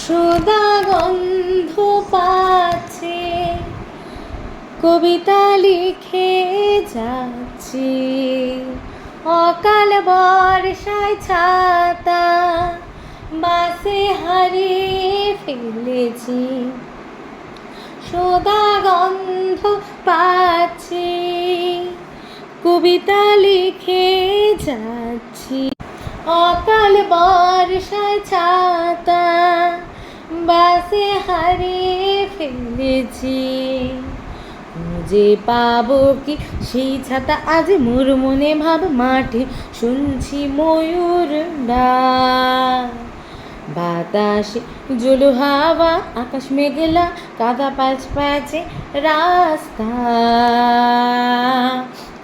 সোদা গন্ধ পাচ্ছে, কবিতা লিখে যাচ্ছি। অকাল বর্ষায় ছাতা বাসে হারিয়ে ফেলেছি। সোদা গন্ধ পাচ্ছি, কবিতা লিখে যাচ্ছি। অকাল বর্ষায় ছাতা বাসে হারিয়ে ফেলেছি। খুঁজে পাবো কি সেই ছাতা, আজ মোর মনে ভাব। মাঠে শুনছি ময়ূর ডাক, বাতাসে জোলো হাওয়া, আকাশ মেঘলা, কাদা প্যাচ প্যাচে রাস্তা।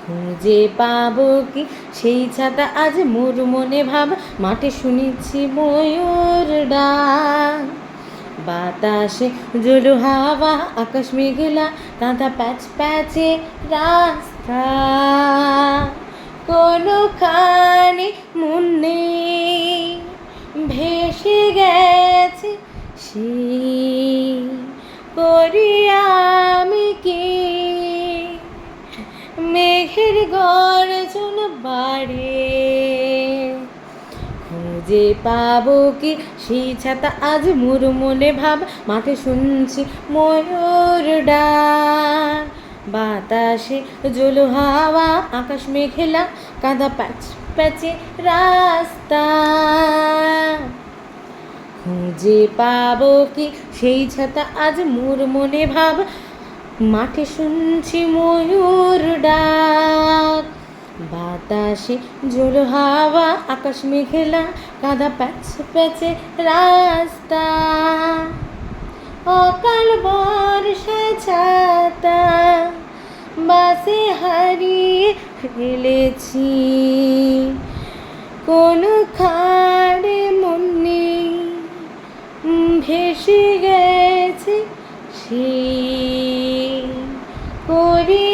খুঁজে পাবো কি সেই ছাতা, আজ মোর মনে ভাব। মাঠে শুনেছি ময়ূর ডাক, বাতাসে জোলো হাওয়া, আকাশ মেঘলা, কাঁথা প্যাচ প্যাচে রাস্তা। কোনোখানে মন নেই, ভেসে গেছে সেই। করি আমি কি মেঘের গর্জন বাড়ে। খুঁজে পাবো কি সেই ছাতা, আজ মোর মনে ভাব। মাঠে শুনছি ময়ূর ডাক, বাতাসে জোলো হাওয়া, আকাশ মেঘলা, কাদা প্যাচ প্যাচে রাস্তা। খুঁজে পাবো কি সেই ছাতা, আজ মোর মনে ভাব। মাঠে শুনছি ময়ূর ডাক, বাতাসে জোলো হাওয়া, আকাশ মেঘলা, কাদা প্যাচ প্যাচে রাস্তা। অকাল বর্ষায় ছাতা বাসে হারিয়ে ফেলেছি। কোনোখানে মন নেই, ভেসে গেছে সেই। করি